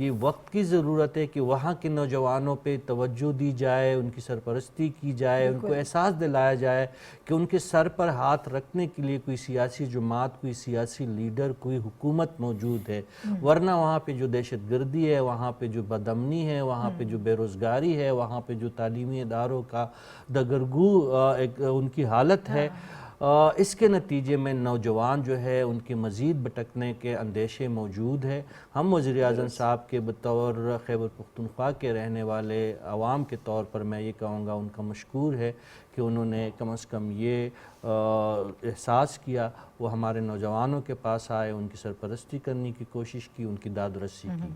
یہ وقت کی ضرورت ہے کہ وہاں کے نوجوانوں پہ توجہ دی جائے، ان کی سرپرستی کی جائے، ان کو احساس دلایا جائے کہ ان کے سر پر ہاتھ رکھنے کے لیے کوئی سیاسی جماعت، کوئی سیاسی لیڈر، کوئی حکومت موجود ہے، ورنہ وہاں پہ جو دہشت گردی ہے، وہاں پہ جو بدامنی ہے، وہاں پہ جو بے روزگاری ہے، وہاں پہ جو تعلیمی اداروں کا دگرگو ان کی حالت ہے، اس کے نتیجے میں نوجوان جو ہے ان کے مزید بھٹکنے کے اندیشے موجود ہے۔ ہم وزیر اعظم صاحب کے بطور خیبر پختونخوا کے رہنے والے عوام کے طور پر میں یہ کہوں گا ان کا مشکور ہے کہ انہوں نے کم از کم یہ احساس کیا، وہ ہمارے نوجوانوں کے پاس آئے، ان کی سرپرستی کرنے کی کوشش کی، ان کی داد رسی کی۔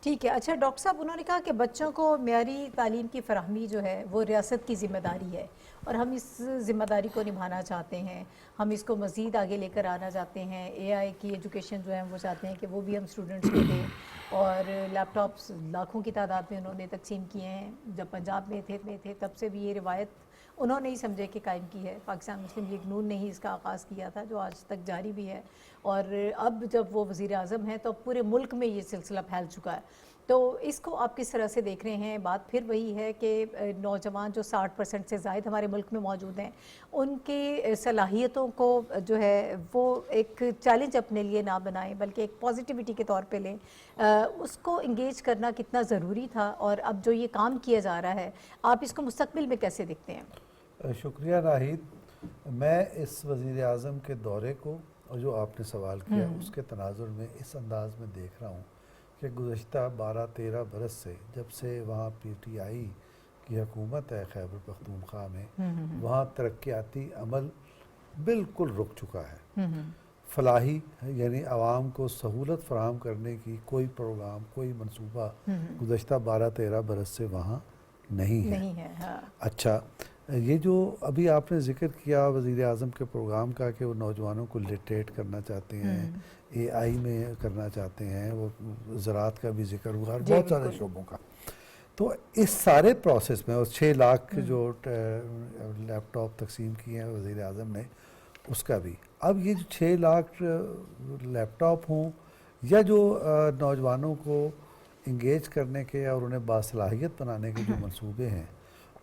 ٹھیک ہے، اچھا ڈاکٹر صاحب، انہوں نے کہا کہ بچوں کو معیاری تعلیم کی فراہمی جو ہے وہ ریاست کی ذمہ داری ہے اور ہم اس ذمہ داری کو نبھانا چاہتے ہیں، ہم اس کو مزید آگے لے کر آنا چاہتے ہیں، اے آئی کی ایجوکیشن جو ہے وہ چاہتے ہیں کہ وہ بھی ہم اسٹوڈنٹس کو دیں، اور لیپ ٹاپس لاکھوں کی تعداد میں انہوں نے تقسیم کیے ہیں۔ جب پنجاب میں تھے تب سے بھی یہ روایت انہوں نے ہی سمجھے کہ قائم کی ہے، پاکستان مسلم لیگ نون نے ہی اس کا آغاز کیا تھا، جو آج تک جاری بھی ہے، اور اب جب وہ وزیر اعظم ہیں تو پورے ملک میں یہ سلسلہ پھیل چکا ہے۔ تو اس کو آپ کس طرح سے دیکھ رہے ہیں؟ بات پھر وہی ہے کہ نوجوان جو 60% سے زائد ہمارے ملک میں موجود ہیں، ان کی صلاحیتوں کو جو ہے وہ ایک چیلنج اپنے لیے نہ بنائیں بلکہ ایک پازیٹیوٹی کے طور پہ لیں، اس کو انگیج کرنا کتنا ضروری تھا، اور اب جو یہ کام کیا جا رہا ہے آپ اس کو مستقبل میں کیسے دیکھتے ہیں؟ شکریہ راہید، میں اس وزیر اعظم کے دورے کو اور جو آپ نے سوال کیا اس کے تناظر میں اس انداز میں دیکھ رہا ہوں کہ گزشتہ 12-13 برس سے جب سے وہاں پی ٹی آئی کی حکومت ہے خیبر پختونخوا میں، وہاں ترقیاتی عمل بالکل رک چکا ہے۔ فلاحی یعنی عوام کو سہولت فراہم کرنے کی کوئی پروگرام، کوئی منصوبہ گزشتہ 12-13 برس سے وہاں نہیں ہے۔ اچھا، یہ جو ابھی آپ نے ذکر کیا وزیر اعظم کے پروگرام کا کہ وہ نوجوانوں کو لٹریٹ کرنا چاہتے ہیں، اے آئی میں کرنا چاہتے ہیں، وہ زراعت کا بھی ذکر ہوا اور بہت سارے شعبوں کا، تو اس سارے پروسیس میں، اور 6 لاکھ جو لیپ ٹاپ تقسیم کیے ہیں وزیر اعظم نے، اس کا بھی اب یہ جو 6 لاکھ لیپ ٹاپ ہوں یا جو نوجوانوں کو انگیج کرنے کے اور انہیں باصلاحیت بنانے کے جو منصوبے ہیں،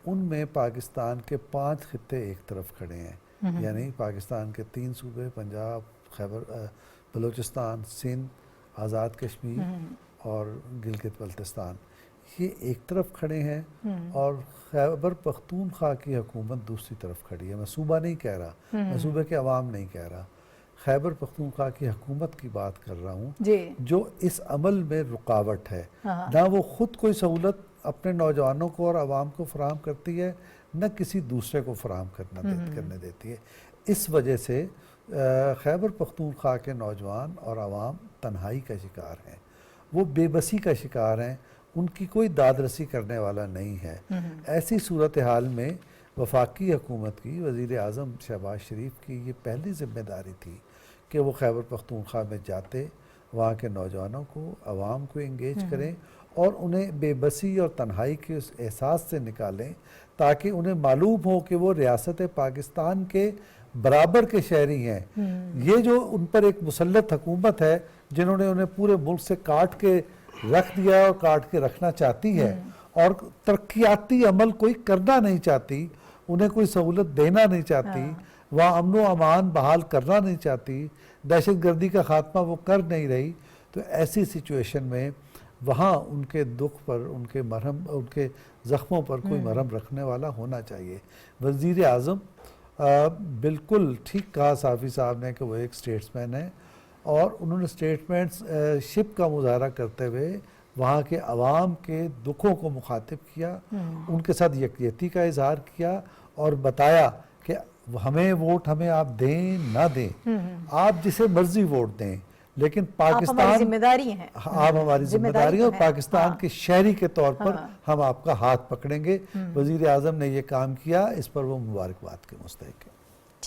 ان میں پاکستان کے 5 خطے ایک طرف کھڑے ہیں، یعنی پاکستان کے 3 صوبے، پنجاب، خیبر بلوچستان، سندھ، آزاد کشمیر اور گلگت بلتستان، یہ ایک طرف کھڑے ہیں، اور خیبر پختونخوا کی حکومت دوسری طرف کھڑی ہے۔ میں صوبہ نہیں کہہ رہا، میں صوبے کے عوام نہیں کہہ رہا، خیبر پختونخوا کی حکومت کی بات کر رہا ہوں، جو اس عمل میں رکاوٹ ہے۔ نہ وہ خود کوئی سہولت اپنے نوجوانوں کو اور عوام کو فراہم کرتی ہے، نہ کسی دوسرے کو فراہم کرنے دیتی ہے۔ اس وجہ سے خیبر پختونخوا کے نوجوان اور عوام تنہائی کا شکار ہیں، وہ بے بسی کا شکار ہیں، ان کی کوئی داد رسی کرنے والا نہیں ہے۔ ایسی صورتحال میں وفاقی حکومت کی، وزیر اعظم شہباز شریف کی یہ پہلی ذمہ داری تھی کہ وہ خیبر پختونخوا میں جاتے، وہاں کے نوجوانوں کو، عوام کو انگیج کریں اور انہیں بے بسی اور تنہائی کے اس احساس سے نکالیں، تاکہ انہیں معلوم ہو کہ وہ ریاست پاکستان کے برابر کے شہری ہیں۔ یہ جو ان پر ایک مسلط حکومت ہے جنہوں نے انہیں پورے ملک سے کاٹ کے رکھ دیا اور کاٹ کے رکھنا چاہتی ہے، اور ترقیاتی عمل کوئی کرنا نہیں چاہتی، انہیں کوئی سہولت دینا نہیں چاہتی، وہاں امن و امان بحال کرنا نہیں چاہتی، دہشت گردی کا خاتمہ وہ کر نہیں رہی، تو ایسی سچویشن میں وہاں ان کے دکھ پر، ان کے زخموں پر کوئی مرہم رکھنے والا ہونا چاہیے۔ وزیر اعظم بالکل ٹھیک کہا صافی صاحب نے کہ وہ ایک سٹیٹسمین ہے، اور انہوں نے سٹیٹمنٹ شپ کا مظاہرہ کرتے ہوئے وہاں کے عوام کے دکھوں کو مخاطب کیا، ان کے ساتھ یکجہتی کا اظہار کیا، اور بتایا کہ ہمیں ووٹ ہمیں آپ دیں نہ دیں، آپ جسے مرضی ووٹ دیں، لیکن پاکستان آپ ہماری ذمہ داری ہیں، آپ ہماری ذمہ داری ہیں، اور پاکستان کے شہری کے طور پر ہم آپ کا ہاتھ پکڑیں گے۔ وزیر اعظم نے یہ کام کیا، اس پر وہ مبارکباد کے مستحق ہیں۔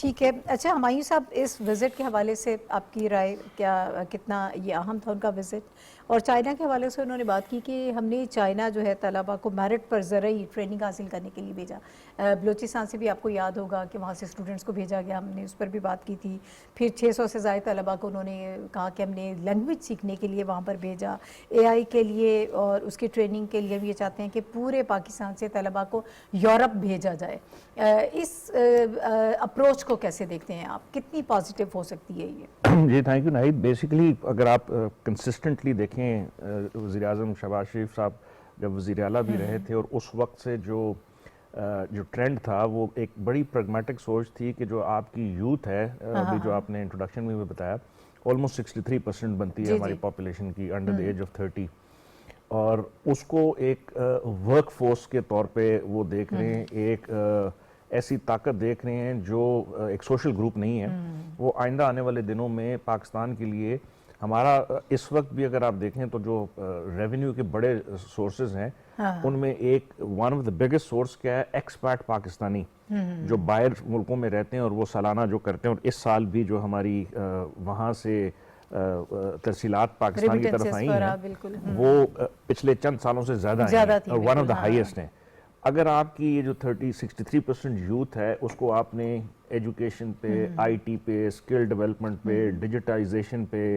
ٹھیک ہے. اچھا ہمایوں صاحب, اس وزٹ کے حوالے سے آپ کی رائے کیا, کتنا یہ اہم تھا ان کا وزٹ؟ اور چائنا کے حوالے سے انہوں نے بات کی کہ ہم نے چائنا جو ہے طلباء کو میرٹ پر زرعی ٹریننگ حاصل کرنے کے لیے بھیجا. بلوچستان سے بھی آپ کو یاد ہوگا کہ وہاں سے اسٹوڈنٹس کو بھیجا گیا, ہم نے اس پر بھی بات کی تھی. پھر 600 سے زائد طلباء کو انہوں نے کہا کہ ہم نے لینگویج سیکھنے کے لیے وہاں پر بھیجا, اے آئی کے لیے اور اس کی ٹریننگ کے لیے بھی یہ چاہتے ہیں کہ پورے پاکستان سے طلباء کو یورپ بھیجا جائے. اس اپروچ کو کیسے دیکھتے ہیں آپ, کتنی پازیٹیو ہو سکتی ہے یہ؟ جی تھینک یو ناہید. بیسیکلی اگر آپ کنسسٹنٹلی دیکھیں, وزیر اعظم شہباز شریف صاحب جب وزیر اعلیٰ بھی رہے تھے, اور اس وقت سے جو ٹرینڈ تھا وہ ایک بڑی پریگمیٹک سوچ تھی کہ جو آپ کی یوتھ ہے, ابھی جو آپ نے انٹروڈکشن میں بھی بتایا, آلموسٹ 63% بنتی ہے ہماری پاپولیشن کی انڈر دی ایج آف 30, اور اس کو ایک ورک فورس کے طور پہ وہ دیکھ رہے ہیں, ایک ایسی طاقت دیکھ رہے ہیں جو ایک سوشل گروپ نہیں ہے. وہ آئندہ آنے والے دنوں میں پاکستان کے لیے, ہمارا اس وقت بھی اگر آپ دیکھیں تو جو ریونیو کے بڑے سورسز ہیں ان میں ایک one of the biggest source کیا ہے, ایکسپیٹ پاکستانی جو باہر ملکوں میں رہتے ہیں اور وہ سالانہ جو کرتے ہیں. اور اس سال بھی جو ہماری وہاں سے ترسیلات پاکستان کی طرف آئی ہیں وہ پچھلے چند سالوں سے زیادہ ہیں اور ون آف دا ہائیسٹ ہیں. اگر آپ کی یہ جو 63% یوتھ ہے اس کو آپ نے ایجوکیشن پہ, آئی ٹی پہ, اسکل ڈیولپمنٹ پہ, ڈیجیٹائزیشن پہ,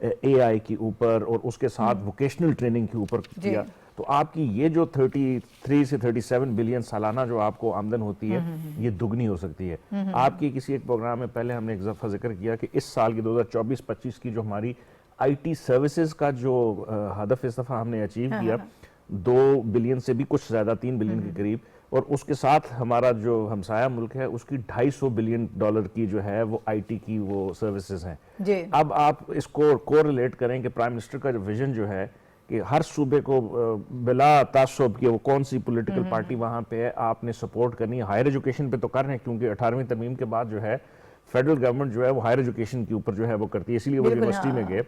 اے آئی کے اوپر اور اس کے ساتھ ووکیشنل ٹریننگ کے اوپر کیا, تو آپ کی یہ جو 33 سے 37 بلین سالانہ جو آپ کو آمدن ہوتی ہے یہ دگنی ہو سکتی ہے. آپ کی کسی ایک پروگرام میں پہلے ہم نے ایک دفعہ ذکر کیا کہ اس سال کی 2024-25 کی جو ہماری آئی ٹی سروسز کا جو ہدف اس دفعہ ہم نے اچیو کیا 2 بلین سے بھی کچھ زیادہ, 3 بلین کے قریب, اور اس کے ساتھ ہمارا جو ہمسایہ ملک ہے اس کی $250 بلین کی جو ہے وہ آئی ٹی کی وہ سروسز ہیں. اب آپ اس کو کوریلیٹ کریں کہ پرائم منسٹر کا جو ویژن جو ہے کہ ہر صوبے کو بلا تعصب کہ وہ کون سی پولیٹیکل پارٹی وہاں پہ ہے آپ نے سپورٹ کرنی ہے. ہائر ایجوکیشن پہ تو کر رہے ہیں کیونکہ 18ویں ترمیم کے بعد جو ہے فیڈرل گورنمنٹ جو ہے وہ ہائر ایجوکیشن کے اوپر جو ہے وہ کرتی ہے, اسی لیے وہ یونیورسٹی میں گئے.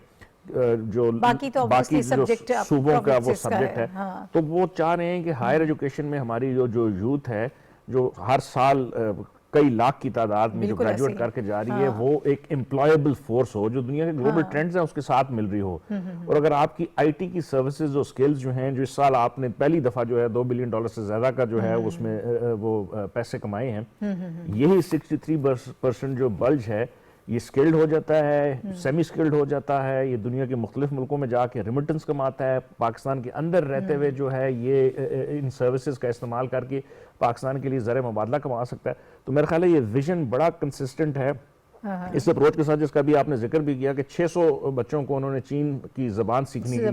جو باقی جو صوبوں کا وہ سبجیکٹ ہے, تو وہ چاہ رہے ہیں کہ ہائر ایجوکیشن میں ہماری جو یوتھ ہے جو ہر سال کئی لاکھ کی تعداد میں جو گریجویٹ کر کے جا رہی ہے وہ ایک امپلائیبل فورس ہو جو دنیا کے گلوبل ٹرینڈز ہیں اس کے ساتھ مل رہی ہو. اور اگر آپ کی آئی ٹی کی سروسز اور سکلز جو ہیں, جو اس سال آپ نے پہلی دفعہ جو ہے $2 بلین سے زیادہ کا جو ہے اس میں وہ پیسے کمائے ہیں, یہی 63% جو بلج ہے یہ سکلڈ ہو جاتا ہے, سیمی سکلڈ ہو جاتا ہے, یہ دنیا کے مختلف ملکوں میں جا کے ریمیٹنس کماتا ہے, پاکستان کے اندر رہتے ہوئے جو ہے یہ ان سروسز کا استعمال کر کے پاکستان کے لیے زر مبادلہ کما سکتا ہے. تو میرا خیال ہے یہ ویژن بڑا کنسسٹنٹ ہے اس اپروچ کے ساتھ, جس کا بھی آپ نے ذکر بھی کیا کہ 600 بچوں کو انہوں نے چین کی زبان سیکھنے کے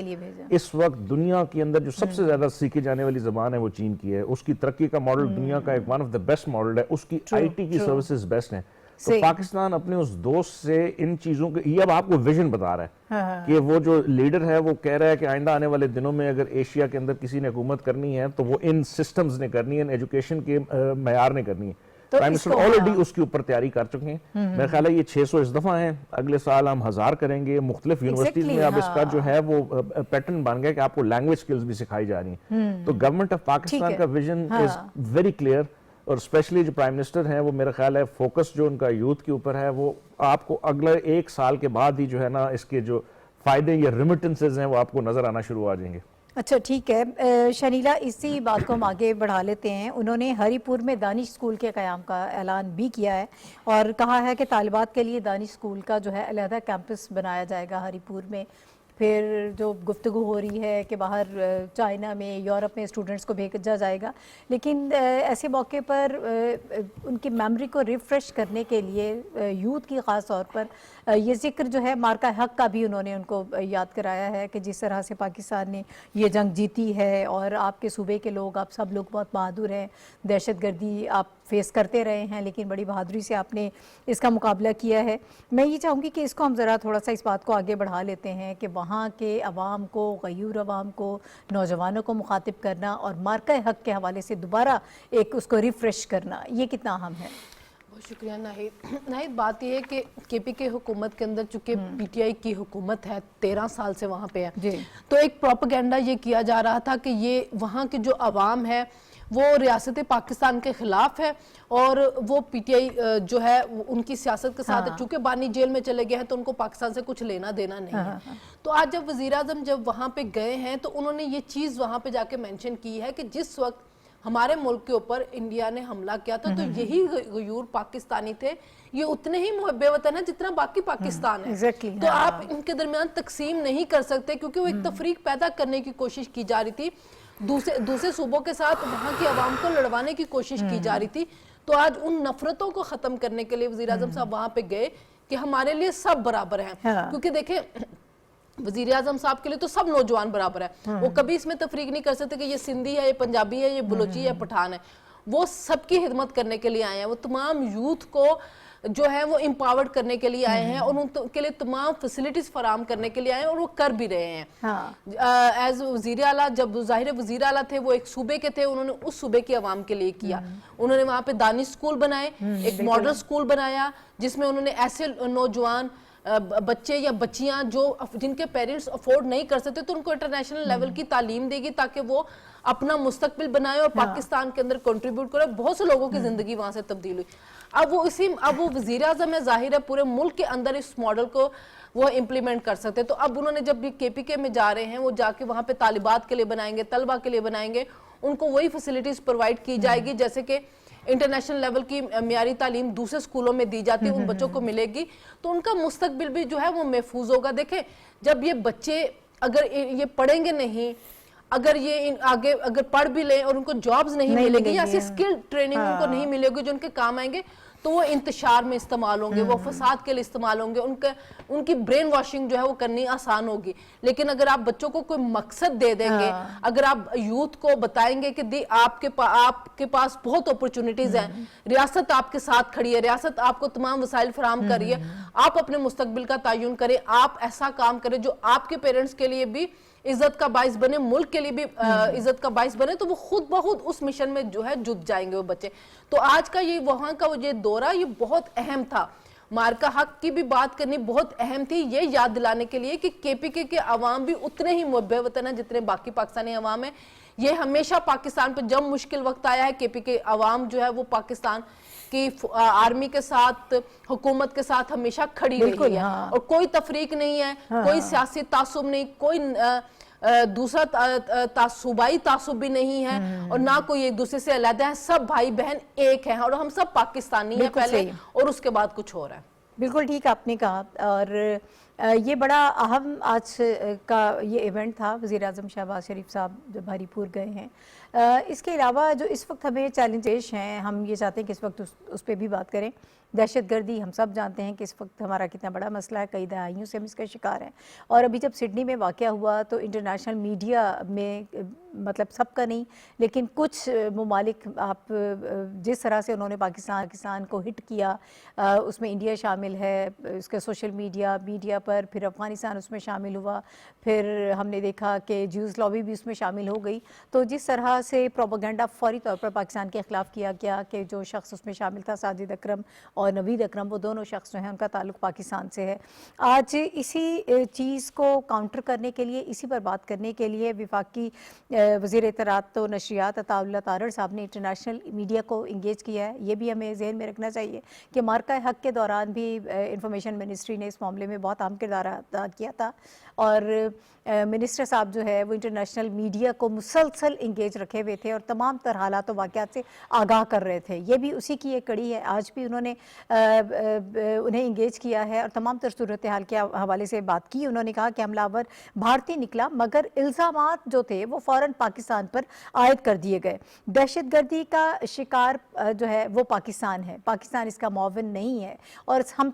لیے بھیجا. اس وقت دنیا کے اندر جو سب سے زیادہ سیکھی جانے والی زبان ہے وہ چین کی ہے. اس کی ترقی کا ماڈل دنیا کا ایک one of the best model ہے, اس کی آئی ٹی کی سروسز بیسٹ ہیں. تو پاکستان اپنے اس دوست سے ان چیزوں کے, یہ اب آپ کو ویژن بتا رہا ہے کہ وہ جو لیڈر ہے وہ کہہ رہا ہے کہ آئندہ آنے والے دنوں میں اگر ایشیا کے اندر کسی نے حکومت کرنی ہے تو وہ ان سسٹمز نے کرنی ہے, ایجوکیشن کے معیار نے کرنی ہے. پرائم منسٹر آلریڈی اس کے اوپر تیاری کر چکے ہیں. میرا خیال ہے یہ 600 اس دفعہ ہیں, اگلے سال ہم 1000 کریں گے. مختلف یونیورسٹیز میں اب اس کا جو ہے وہ پیٹرن بن گیا کہ آپ کو لینگویج سکلز بھی سکھائی جا رہی ہیں. تو گورنمنٹ آف پاکستان کا ویژن از ویری کلیئر, اور اسپیشلی جو پرائم منسٹر ہیں وہ میرا خیال ہے فوکس جو ان کا یوتھ کے اوپر ہے وہ آپ کو اگلے 1 سال کے بعد ہی جو ہے نا اس کے جو فائدے یا ریمیٹنسز ہیں وہ آپ کو نظر آنا شروع آ جائیں گے. اچھا ٹھیک ہے شنیلا, اسی بات کو ہم آگے بڑھا لیتے ہیں. انہوں نے ہری پور میں دانش اسکول کے قیام کا اعلان بھی کیا ہے اور کہا ہے کہ طالبات کے لیے دانش اسکول کا جو ہے علیحدہ کیمپس بنایا جائے گا ہری پور میں. پھر جو گفتگو ہو رہی ہے کہ باہر چائنا میں, یورپ میں اسٹوڈنٹس کو بھیجا جائے گا, لیکن ایسے موقع پر ان کی میموری کو ریفریش کرنے کے لیے یوتھ کی خاص طور پر یہ ذکر جو ہے مارکہ حق کا بھی انہوں نے ان کو یاد کرایا ہے کہ جس طرح سے پاکستان نے یہ جنگ جیتی ہے اور آپ کے صوبے کے لوگ, آپ سب لوگ بہت بہادر ہیں. دہشت گردی آپ فیس کرتے رہے ہیں لیکن بڑی بہادری سے آپ نے اس کا مقابلہ کیا ہے. میں یہ چاہوں گی کہ اس کو ہم ذرا تھوڑا سا اس بات کو آگے بڑھا لیتے ہیں کہ وہاں کے عوام کو, غیور عوام کو, نوجوانوں کو مخاطب کرنا اور مارکہ حق کے حوالے سے دوبارہ ایک اس کو ریفریش کرنا, یہ کتنا اہم ہے؟ بہت شکریہ ناہید. بات یہ ہے کہ کے پی کے حکومت کے اندر چونکہ پی ٹی آئی کی حکومت ہے 13 سال سے وہاں پہ ہے, تو ایک پروپیگنڈا یہ کیا جا رہا تھا کہ یہ وہاں کے جو عوام ہے وہ ریاست پاکستان کے خلاف ہے اور وہ پی ٹی آئی جو ہے ان کی سیاست کے ساتھ چونکہ بانی جیل میں چلے گئے ہیں تو ان کو پاکستان سے کچھ لینا دینا نہیں ہے. تو آج جب وزیراعظم جب وہاں پہ گئے ہیں تو انہوں نے یہ چیز وہاں پہ جا کے مینشن کی ہے کہ جس وقت ہمارے ملک کے اوپر انڈیا نے حملہ کیا تھا تو یہی غیور پاکستانی تھے, یہ اتنے ہی محب وطن ہیں جتنا باقی پاکستان ہے. تو آپ ان کے درمیان تقسیم نہیں کر سکتے کیونکہ وہ ایک تفریق پیدا کرنے کی کوشش کی جا رہی تھی, دوسرے صوبوں کے ساتھ وہاں کی عوام کو لڑوانے کی کوشش کی جا رہی تھی. تو آج ان نفرتوں کو ختم کرنے کے لیے وزیراعظم صاحب وہاں پہ گئے کہ ہمارے لیے سب برابر ہیں. کیونکہ دیکھیں وزیراعظم صاحب کے لیے تو سب نوجوان برابر ہیں, وہ کبھی اس میں تفریق نہیں کر سکتے کہ یہ سندھی ہے, یہ پنجابی ہے, یہ بلوچی ہے, یہ پٹھان ہے. وہ سب کی خدمت کرنے کے لیے آئے ہیں, وہ تمام یوتھ کو جو ہے وہ امپاورڈ کرنے کے لیے آئے ہیں اور ان کے لیے تمام فیسلٹیز فراہم کرنے کے لیے آئے ہیں اور وہ کر بھی رہے ہیں. ایز وزیر اعلیٰ, جب ظاہر وزیر اعلیٰ تھے وہ ایک صوبے کے تھے, انہوں نے اس صوبے کی عوام کے لیے کیا. انہوں نے وہاں پہ دانش سکول بنائے, ایک ماڈل سکول بنایا جس میں انہوں نے ایسے نوجوان بچے یا بچیاں جن کے پیرنٹس افورڈ نہیں کر سکتے تو ان کو انٹرنیشنل لیول کی تعلیم دے گی تاکہ وہ اپنا مستقبل بنائے اور پاکستان کے اندر کنٹریبیوٹ کرے. بہت سے لوگوں کی زندگی وہاں سے تبدیل ہوئی. اب وہ وزیر اعظم ہے, ظاہر ہے پورے ملک کے اندر اس ماڈل کو وہ امپلیمنٹ کر سکتے. تو اب انہوں نے جب بھی کے پی کے میں جا رہے ہیں وہ جا کے وہاں پہ طالبات کے لیے بنائیں گے, طلبہ کے لیے بنائیں گے, ان کو وہی فیسلٹیز پرووائڈ کی جائے گی جیسے کہ انٹرنیشنل لیول کی معیاری تعلیم دوسرے سکولوں میں دی جاتی ہے, ان بچوں کو ملے گی تو ان کا مستقبل بھی جو ہے وہ محفوظ ہوگا. دیکھیں جب یہ بچے اگر یہ پڑھیں گے نہیں, اگر یہ آگے اگر پڑھ بھی لیں اور ان کو جابز نہیں ملے گی یا ایسی اسکل ٹریننگ ان کو نہیں ملے گی جو ان کے کام آئیں گے تو وہ انتشار میں استعمال ہوں گے, وہ فساد کے لیے استعمال ہوں گے, ان کی برین واشنگ جو ہے وہ کرنی آسان ہوگی. لیکن اگر آپ بچوں کو کوئی مقصد دے دیں گے, اگر آپ یوتھ کو بتائیں گے کہ آپ کے پاس بہت اپرچونٹیز ہیں, ریاست آپ کے ساتھ کھڑی ہے, ریاست آپ کو تمام وسائل فراہم کر رہی ہے, آپ اپنے مستقبل کا تعین کریں, آپ ایسا کام کریں جو آپ کے پیرنٹس کے لیے بھی عزت کا باعث بنے, ملک کے لیے بھی عزت کا باعث بنے, تو وہ خود بخود اس مشن میں جو ہے جت جائیں گے وہ بچے. تو آج کا یہ وہاں کا یہ دورہ یہ بہت اہم تھا. مارکا حق کی بھی بات کرنی بہت اہم تھی, یہ یاد دلانے کے لیے کہ کے پی کے عوام بھی اتنے ہی محب وطن ہیں جتنے باقی پاکستانی عوام ہیں. یہ ہمیشہ پاکستان پہ جب مشکل وقت آیا ہے کے پی کے عوام جو ہے وہ پاکستان کی آرمی کے ساتھ, حکومت کے ساتھ ہمیشہ کھڑی رہی ہے اور کوئی تفریق نہیں ہے, کوئی سیاسی تعصب نہیں, کوئی دوسرا صوبائی تعصب بھی نہیں ہے اور نہ کوئی ایک دوسرے سے علیحدہ ہے, سب بھائی بہن ایک ہیں اور ہم سب پاکستانی ہیں پہلے اور اس کے بعد کچھ ہو رہا ہے. بالکل ٹھیک آپ نے کہا, اور یہ بڑا اہم آج کا یہ ایونٹ تھا. وزیر اعظم شہباز شریف صاحب جو بھاری پور گئے ہیں. اس کے علاوہ جو اس وقت ہمیں چیلنج پیش ہیں, ہم یہ چاہتے ہیں کہ اس وقت اس پہ بھی بات کریں. دہشت گردی ہم سب جانتے ہیں کہ اس وقت ہمارا کتنا بڑا مسئلہ ہے, کئی دہائیوں سے ہم اس کا شکار ہیں. اور ابھی جب سڈنی میں واقعہ ہوا تو انٹرنیشنل میڈیا میں, مطلب سب کا نہیں لیکن کچھ ممالک, آپ جس طرح سے انہوں نے پاکستان کو ہٹ کیا, اس میں انڈیا شامل ہے, اس کے سوشل میڈیا پر, پھر افغانستان اس میں شامل ہوا, پھر ہم نے دیکھا کہ جیوز لابی بھی اس میں شامل ہو گئی. تو جس طرح سے پروپیگنڈا فوری طور پر پاکستان کے خلاف کیا گیا کہ جو شخص اس میں شامل تھا ساجد اکرم اور نوید اکرم, وہ دونوں شخص جو ہیں ان کا تعلق پاکستان سے ہے. آج اسی چیز کو کاؤنٹر کرنے کے لیے, اسی پر بات کرنے کے لیے وفاقی وزیر اطلاعات و نشریات عطا اللہ تارڑ صاحب نے انٹرنیشنل میڈیا کو انگیج کیا ہے. یہ بھی ہمیں ذہن میں رکھنا چاہیے کہ مارکہ حق کے دوران بھی انفارمیشن منسٹری نے اس معاملے میں بہت اہم کردار ادا کیا تھا اور منسٹر صاحب جو ہے وہ انٹرنیشنل میڈیا کو مسلسل انگیج رکھے ہوئے تھے اور تمام تر حالات و واقعات سے آگاہ کر رہے تھے. یہ بھی اسی کی ایک کڑی ہے. آج بھی انہوں نے انہیں انگیج کیا ہے اور تمام تر صورتحال کے حوالے سے بات کی. انہوں نے کہا کہ حملہ آور بھارتی نکلا مگر الزامات جو تھے وہ فوراً پاکستان پر عائد کر دیے گئے. دہشت گردی کا شکار جو ہے وہ پاکستان ہے, پاکستان اس کا معاون نہیں ہے. اور ہم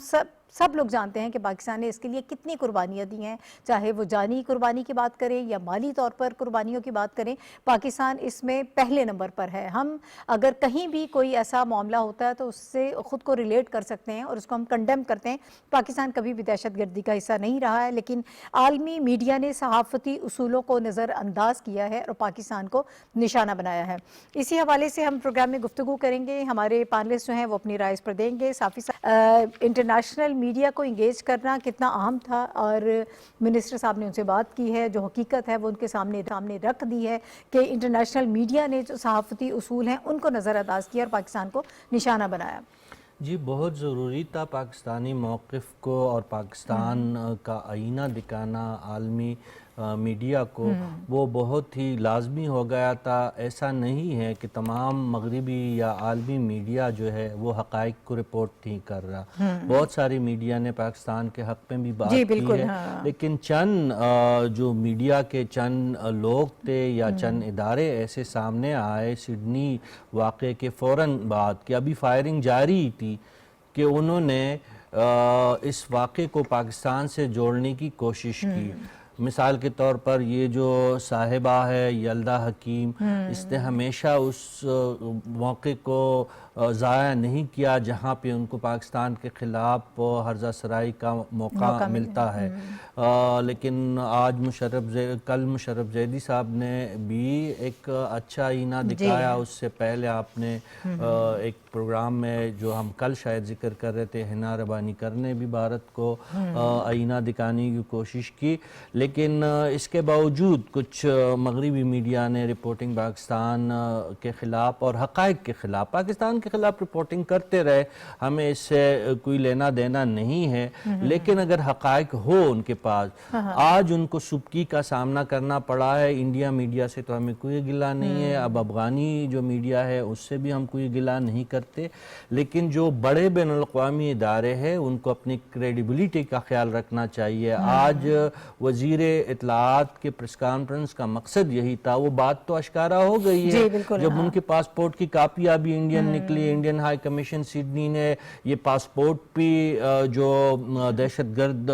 سب لوگ جانتے ہیں کہ پاکستان نے اس کے لیے کتنی قربانیاں دی ہیں, چاہے وہ جانی قربانی کی بات کریں یا مالی طور پر قربانیوں کی بات کریں, پاکستان اس میں پہلے نمبر پر ہے. ہم اگر کہیں بھی کوئی ایسا معاملہ ہوتا ہے تو اس سے خود کو ریلیٹ کر سکتے ہیں اور اس کو ہم کنڈیم کرتے ہیں. پاکستان کبھی بھی دہشت گردی کا حصہ نہیں رہا ہے, لیکن عالمی میڈیا نے صحافتی اصولوں کو نظر انداز کیا ہے اور پاکستان کو نشانہ بنایا ہے. اسی حوالے سے ہم پروگرام میں گفتگو کریں گے. ہمارے پینلسٹ جو ہیں وہ اپنی رائے اس پر دیں گے. صافی انٹرنیشنل میڈیا کو انگیج کرنا کتنا اہم تھا، اور منسٹر صاحب نے ان سے بات کی ہے، جو حقیقت ہے وہ ان کے سامنے رکھ دی ہے کہ انٹرنیشنل میڈیا نے جو صحافتی اصول ہیں ان کو نظر انداز کیا اور پاکستان کو نشانہ بنایا؟ جی بہت ضروری تھا پاکستانی موقف کو اور پاکستان کا آئینہ دکھانا عالمی میڈیا کو، وہ بہت ہی لازمی ہو گیا تھا۔ ایسا نہیں ہے کہ تمام مغربی یا عالمی میڈیا جو ہے وہ حقائق کو رپورٹ نہیں کر رہا، بہت ساری میڈیا نے پاکستان کے حق میں بھی بات کی ہے، لیکن چند جو میڈیا کے چند لوگ تھے یا چند ادارے ایسے سامنے آئے سڈنی واقعے کے فوراً بعد کہ ابھی فائرنگ جاری تھی، کہ انہوں نے اس واقعے کو پاکستان سے جوڑنے کی کوشش کی۔ مثال کے طور پر یہ جو صاحبہ ہے یلدا حکیم، اس نے ہمیشہ اس موقع کو ضائع نہیں کیا جہاں پہ ان کو پاکستان کے خلاف ہرزہ سرائی کا موقع ملتا ہے، لیکن آج کل مشرف زیدی صاحب نے بھی ایک اچھا آئینہ دکھایا۔ اس سے پہلے آپ نے ایک پروگرام میں جو ہم کل شاید ذکر کر رہے تھے، حنا ربانی کرنے بھی بھارت کو آئینہ دکھانے کی کوشش کی، لیکن اس کے باوجود کچھ مغربی میڈیا نے رپورٹنگ پاکستان کے خلاف اور حقائق کے خلاف، پاکستان کے خلاف رپورٹنگ کرتے رہے، ہمیں اس سے کوئی لینا دینا نہیں ہے، لیکن اگر حقائق ہو ان کے پاس، آج ان کو سبکی کا سامنا کرنا پڑا ہے۔ انڈیا میڈیا سے تو ہمیں کوئی گلہ نہیں ہے، اب افغانی جو میڈیا ہے اس سے بھی ہم کوئی گلہ نہیں کرتے، لیکن جو بڑے بین الاقوامی ادارے ہیں ان کو اپنی کریڈیبلٹی کا خیال رکھنا چاہیے۔ آج وزیر اطلاعات کے پریس کانفرنس کا مقصد یہی تھا، وہ بات تو اشکارا ہو گئی ہے جب ان کے پاسپورٹ کی کاپیاں بھی انڈین نکلی، انڈین ہائی کمیشن سڈنی نے یہ پاسپورٹ بھی جو دہشت گرد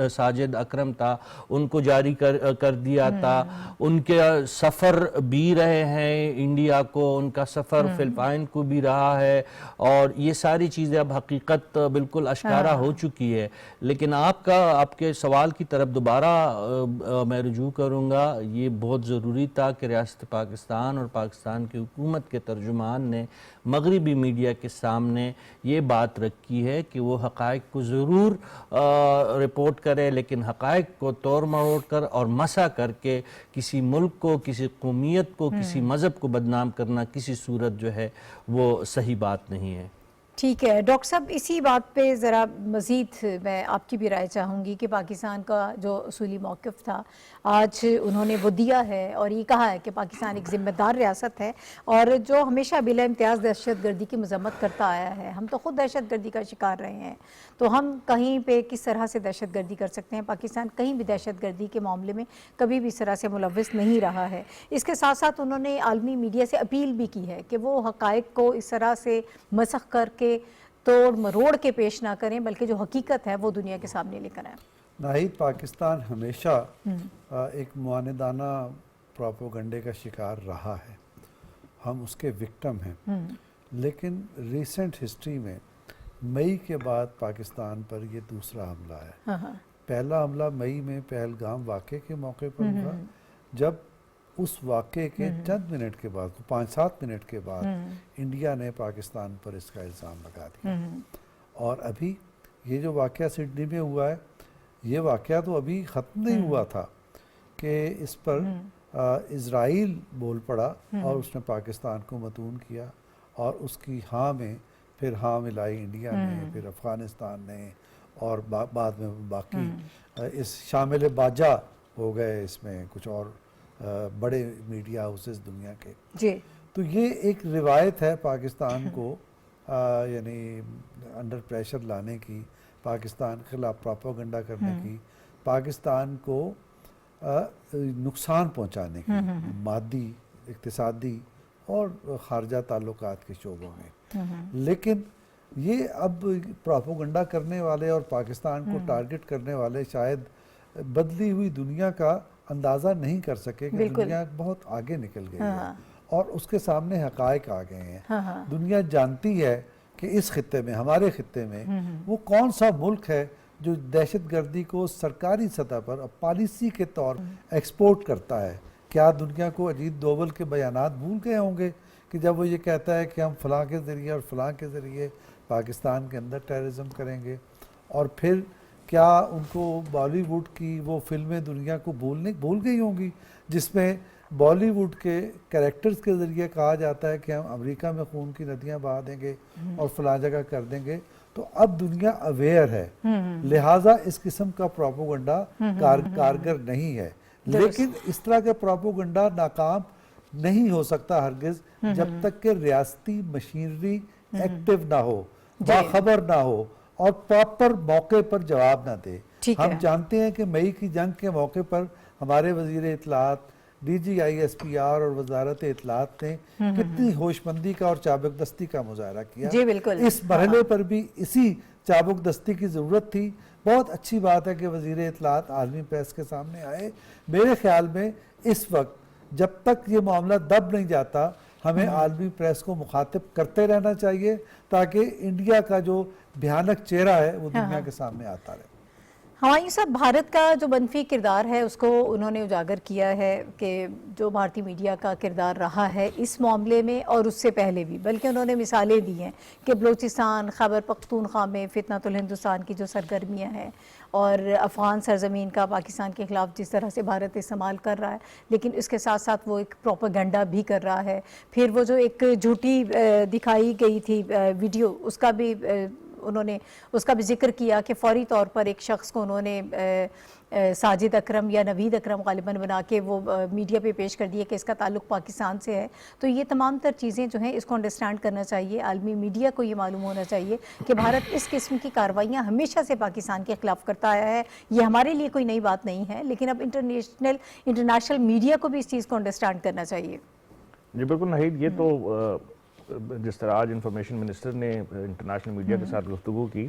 ساجد اکرم تھا ان کو جاری کر دیا تھا، ان کے سفر بھی رہے ہیں انڈیا کو، ان کا سفر فلپائن کو بھی رہا ہے، اور یہ ساری چیزیں اب حقیقت بالکل اشکارا ہو چکی ہے۔ لیکن آپ کے سوال کی طرف دوبارہ میں رجوع کروں گا، یہ بہت ضروری تھا کہ ریاست پاکستان اور پاکستان کی حکومت کے ترجمان نے مغربی میڈیا کے سامنے یہ بات رکھی ہے کہ وہ حقائق کو ضرور رپورٹ کرے، لیکن حقائق کو توڑ مروڑ کر اور مسا کر کے کسی ملک کو، کسی قومیت کو، کسی مذہب کو بدنام کرنا کسی صورت جو ہے وہ صحیح بات نہیں ہے۔ ٹھیک ہے ڈاکٹر صاحب، اسی بات پہ ذرا مزید میں آپ کی بھی رائے چاہوں گی کہ پاکستان کا جو اصولی موقف تھا آج انہوں نے وہ دیا ہے، اور یہ کہا ہے کہ پاکستان ایک ذمہ دار ریاست ہے اور جو ہمیشہ بلا امتیاز دہشت گردی کی مذمت کرتا آیا ہے۔ ہم تو خود دہشت گردی کا شکار رہے ہیں، تو ہم کہیں پہ کس طرح سے دہشت گردی کر سکتے ہیں؟ پاکستان کہیں بھی دہشت گردی کے معاملے میں کبھی بھی اس طرح سے ملوث نہیں رہا ہے۔ اس کے ساتھ ساتھ انہوں نے عالمی میڈیا سے اپیل بھی کی ہے کہ وہ حقائق کو اس طرح سے مسخ کر کے توڑ مروڑ کے پیش نہ کریں، بلکہ جو حقیقت ہے وہ دنیا کے سامنے لے کر آئیں۔ ناہید، پاکستان ہمیشہ ایک معاندانہ پروپیگنڈے کا شکار رہا ہے، ہم اس کے وکٹم ہیں، لیکن ریسنٹ ہسٹری میں مئی کے بعد پاکستان پر یہ دوسرا حملہ ہے۔ پہلا حملہ مئی میں پہلگام واقعے کے موقع پر ہوا، جب اس واقعے کے چند منٹ کے بعد، 5-7 منٹ کے بعد انڈیا نے پاکستان پر اس کا الزام لگا دیا۔ اور ابھی یہ جو واقعہ سڈنی میں ہوا ہے، یہ واقعہ تو ابھی ختم نہیں ہوا تھا کہ اس پر اسرائیل بول پڑا اور اس نے پاکستان کو مدعون کیا، اور اس کی ہاں میں پھر ہاں ملائی انڈیا نے، پھر افغانستان نے، اور بعد میں باقی اس شامل باجا ہو گئے اس میں کچھ اور بڑے میڈیا ہاؤسز دنیا کے۔ جی، تو یہ ایک روایت ہے پاکستان کو یعنی انڈر پریشر لانے کی، پاکستان کے خلاف پروپیگنڈا کرنے کی، پاکستان کو نقصان پہنچانے کی، مادی، اقتصادی اور خارجہ تعلقات کے شعبوں میں۔ لیکن یہ اب پروپیگنڈا کرنے والے اور پاکستان کو ٹارگٹ کرنے والے شاید بدلی ہوئی دنیا کا اندازہ نہیں کر سکے کہ دنیا بہت آگے نکل گئی ہے اور اس کے سامنے حقائق آ گئے ہیں۔ دنیا جانتی ہے کہ اس خطے میں، ہمارے خطے میں، وہ کون سا ملک ہے جو دہشت گردی کو سرکاری سطح پر پالیسی کے طور ایکسپورٹ کرتا ہے۔ کیا دنیا کو اجیت دوول کے بیانات بھول گئے ہوں گے کہ جب وہ یہ کہتا ہے کہ ہم فلاں کے ذریعے اور فلاں کے ذریعے پاکستان کے اندر ٹیررزم کریں گے؟ اور پھر کیا ان کو بالی ووڈ کی وہ فلمیں دنیا کو بھول گئی ہوں گی جس میں بالی ووڈ کے کریکٹرز کے ذریعے کہا جاتا ہے کہ ہم امریکہ میں خون کی ندیاں بہا دیں گے اور فلاں جگہ کر دیں گے؟ تو اب دنیا اویئر ہے، لہٰذا اس قسم کا پروپیگنڈا کارگر نہیں ہے. لیکن اس طرح کا پروپیگنڈا ناکام نہیں ہو سکتا ہرگز جب تک کہ ریاستی مشینری ایکٹیو نہ ہو، باخبر نہ ہو اور پراپر موقع پر جواب نہ دے. ہم جانتے ہیں کہ مئی کی جنگ کے موقع پر ہمارے وزیر اطلاعات، D G I S P R اور وزارت اطلاعات نے کتنی ہوش مندی کا اور چابک دستی کا مظاہرہ کیا. جی بالکل، اس مرحلے پر بھی اسی چابک دستی کی ضرورت تھی. بہت اچھی بات ہے کہ وزیر اطلاعات عالمی پریس کے سامنے آئے. میرے خیال میں اس وقت جب تک یہ معاملہ دب نہیں جاتا ہمیں عالمی پریس کو مخاطب کرتے رہنا چاہیے تاکہ انڈیا کا جو بھیانک چہرہ ہے وہ دنیا کے سامنے آتا رہے. ہمایوں صاحب، بھارت کا جو منفی کردار ہے اس کو انہوں نے اجاگر کیا ہے کہ جو بھارتی میڈیا کا کردار رہا ہے اس معاملے میں اور اس سے پہلے بھی، بلکہ انہوں نے مثالیں دی ہیں کہ بلوچستان، خیبر پختونخوا میں فتنۃ الہندوستان کی جو سرگرمیاں ہیں اور افغان سرزمین کا پاکستان کے خلاف جس طرح سے بھارت استعمال کر رہا ہے، لیکن اس کے ساتھ ساتھ وہ ایک پروپیگنڈا بھی کر رہا ہے. پھر وہ جو ایک جھوٹی دکھائی گئی تھی ویڈیو، اس کا بھی انہوں نے اس کا بھی ذکر کیا کہ فوری طور پر ایک شخص کو انہوں نے ساجد اکرم یا نوید اکرم غالباً بنا کے وہ میڈیا پہ پیش کر دیا کہ اس کا تعلق پاکستان سے ہے. تو یہ تمام تر چیزیں جو ہیں اس کو انڈرسٹینڈ کرنا چاہیے، عالمی میڈیا کو یہ معلوم ہونا چاہیے کہ بھارت اس قسم کی کارروائیاں ہمیشہ سے پاکستان کے خلاف کرتا آیا ہے. یہ ہمارے لیے کوئی نئی بات نہیں ہے، لیکن اب انٹرنیشنل میڈیا کو بھی اس چیز کو انڈرسٹینڈ کرنا چاہیے. جی بالکل ناہید، یہ تو جس طرح آج انفارمیشن منسٹر نے انٹرنیشنل میڈیا کے ساتھ گفتگو کی،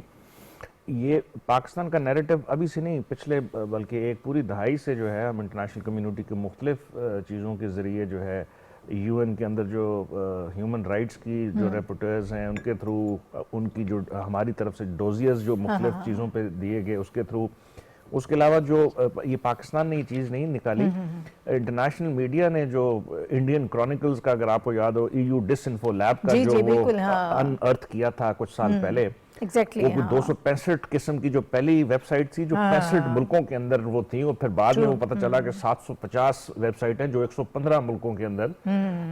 یہ پاکستان کا نیریٹو ابھی سے نہیں، پچھلے بلکہ ایک پوری دہائی سے جو ہے ہم انٹرنیشنل کمیونٹی کے مختلف چیزوں کے ذریعے جو ہے یو این کے اندر جو ہیومن رائٹس کی جو ریپورٹرز ہیں ان کے تھرو، ان کی جو ہماری طرف سے ڈوزیز جو مختلف چیزوں پہ دیے گئے اس کے تھرو، اس کے علاوہ جو یہ پاکستان نے یہ چیز نہیں نکالی، انٹرنیشنل میڈیا نے جو انڈین کرونیکلز کا اگر آپ کو یاد ہو، ای یو ڈس انفو لیب کا جو وہ ان ارتھ کیا تھا کچھ سال پہلے، وہ 265 قسم کی جو پہلی ویب سائٹ تھی جو 65 ملکوں کے اندر وہ تھی، اور پھر بعد میں وہ پتہ چلا کہ 750 ویب سائٹیں جو 115 ملکوں کے اندر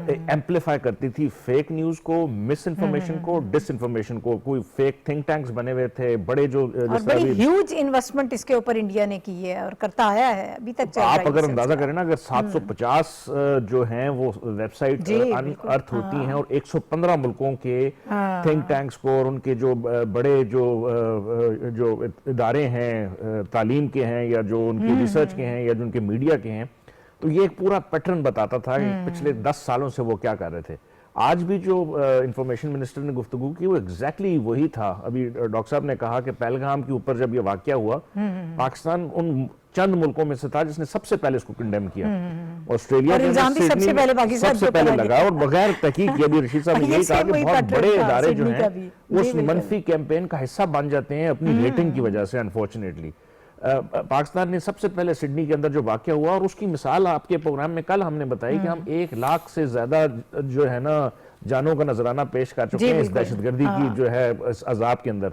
ایمپلیفائی کرتی تھی فیک نیوز کو، مس انفارمیشن کو، ڈس انفارمیشن کو. کوئی فیک تھنک ٹینکس بنے ہوئے تھے بڑے، جو اور بڑی ہیوج انویسٹمنٹ اس کے اوپر انڈیا نے کی ہے اور کرتا آیا ہے، ابھی تک چل رہا ہے. آپ اگر اندازہ کریں نا، اگر 750 جو ہیں وہ ویب سائٹ ان ارتھ ہوتی ہیں اور 115 ملکوں کے تھنک ٹینکس کو اور ان کے جو بڑے جو ادارے ہیں تعلیم کے ہیں یا جو ان کی ریسرچ کے ہیں یا جو ان کے میڈیا کے ہیں، تو یہ ایک پورا پیٹرن بتاتا تھا کہ پچھلے 10 سالوں سے وہ کیا کر رہے تھے. آج بھی جو انفارمیشن منسٹر نے گفتگو کی وہ ایگزیکٹلی وہی تھا. ابھی ڈاکٹر صاحب نے کہا کہ پہلگام کے اوپر جب یہ واقعہ ہوا، پاکستان ان چند ملکوں میں سے تھا جس نے سب سے پہلے اس کو کنڈیم کیا. آسٹریلیا کے سب سے پہلے لگا اور بغیر تحقیق کیا. بھی رشید صاحب نے یہی کہا کہ بہت بڑے ادارے جو ہیں اس منفی کیمپین کا حصہ بن جاتے ہیں اپنی ریٹنگ کی وجہ سے. انفارچونیٹلی پاکستان نے سب سے پہلے سڈنی کے اندر جو واقعہ ہوا، اور اس کی مثال آپ کے پروگرام میں کل ہم نے بتائی کہ ہم 1 لاکھ سے زیادہ جو ہے نا جانوں کا نذرانہ پیش کر چکے ہیں اس دہشت گردی کی جو ہے اس عذاب کے اندر.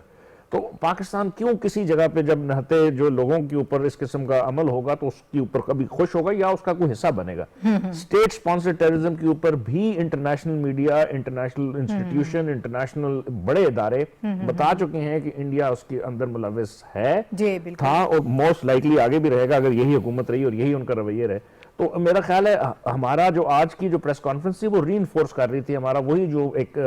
تو پاکستان کیوں کسی جگہ پہ جب نہتے جو لوگوں کے اوپر اس قسم کا عمل ہوگا تو اس کے اوپر کبھی خوش ہوگا یا اس کا کوئی حصہ بنے گا؟ اسٹیٹ سپانسر ٹیررزم کے اوپر بھی international media, international institution, international بڑے ادارے بتا چکے ہیں کہ انڈیا اس کے اندر ملوث ہے، تھا اور موسٹ لائکلی آگے بھی رہے گا اگر یہی حکومت رہی اور یہی ان کا رویہ رہے. تو میرا خیال ہے ہمارا جو آج کی جو پریس کانفرنس تھی وہ ری انفورس کر رہی تھی ہمارا وہی جو ایک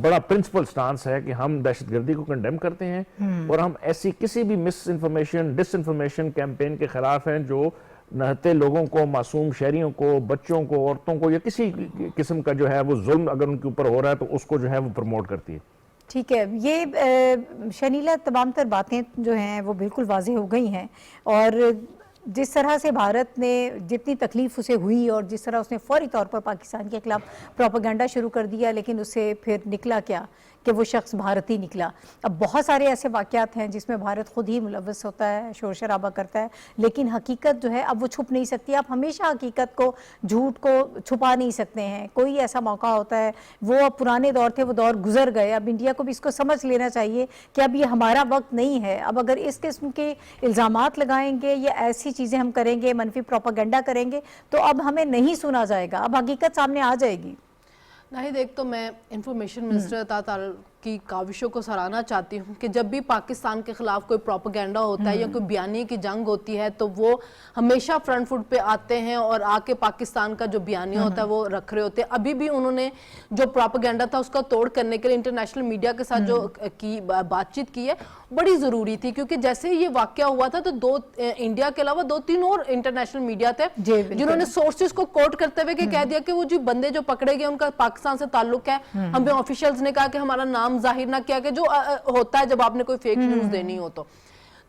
بڑا پرنسپل سٹانس ہے کہ ہم دہشت گردی کو کنڈیم کرتے ہیں اور ہم ایسی کسی بھی مس انفارمیشن، ڈس انفارمیشن کیمپین کے خلاف ہیں جو نہتے لوگوں کو، معصوم شہریوں کو، بچوں کو، عورتوں کو یا کسی قسم کا جو ہے وہ ظلم اگر ان کے اوپر ہو رہا ہے تو اس کو جو ہے وہ پروموٹ کرتی ہے. ٹھیک ہے، یہ شنیلا تمام تر باتیں جو ہیں وہ بالکل واضح ہو گئی ہیں، اور جس طرح سے بھارت نے جتنی تکلیف اسے ہوئی اور جس طرح اس نے فوری طور پر پاکستان کے خلاف پروپیگنڈا شروع کر دیا، لیکن اس سے پھر نکلا کیا کہ وہ شخص بھارتی نکلا. اب بہت سارے ایسے واقعات ہیں جس میں بھارت خود ہی ملوث ہوتا ہے, شور شرابہ کرتا ہے, لیکن حقیقت جو ہے اب وہ چھپ نہیں سکتی. آپ ہمیشہ حقیقت کو, جھوٹ کو چھپا نہیں سکتے ہیں. کوئی ایسا موقع ہوتا ہے, وہ اب پرانے دور تھے, وہ دور گزر گئے. اب انڈیا کو بھی اس کو سمجھ لینا چاہیے کہ اب یہ ہمارا وقت نہیں ہے. اب اگر اس قسم کے الزامات لگائیں گے یا ایسی چیزیں ہم کریں گے, منفی پروپیگنڈا کریں گے, تو اب ہمیں نہیں سنا جائے گا, اب حقیقت سامنے آ جائے گی. ناہید, ایک تو میں انفارمیشن منسٹر عطا کی کاوشوں کو سراہنا چاہتی ہوں کہ جب بھی پاکستان کے خلاف کوئی پروپیگنڈا ہوتا ہے یا کوئی بیانیے کی جنگ ہوتی ہے تو وہ ہمیشہ فرنٹ فٹ پہ آتے ہیں اور آ کے پاکستان کا جو بیانیہ ہوتا ہے وہ رکھ رہے ہوتے ہیں. ابھی بھی انہوں نے جو پروپیگنڈا تھا اس کا توڑ کرنے کے لیے انٹرنیشنل میڈیا کے ساتھ جو بات چیت کی ہے بڑی ضروری تھی, کیونکہ جیسے یہ واقعہ ہوا تھا تو انڈیا کے علاوہ 2-3 اور انٹرنیشنل میڈیا تھے جنہوں نے سورسز کو کوٹ کرتے ہوئے کہ کہہ دیا کہ وہ جو بندے جو پکڑے گئے ان کا پاکستان سے تعلق ہے. ہمیں آفیشلز نے کہا کہ ہمارا نام ظاہر نہ کیا, کہ جو ہوتا ہے جب آپ نے کوئی فیک نیوز دینی ہو تو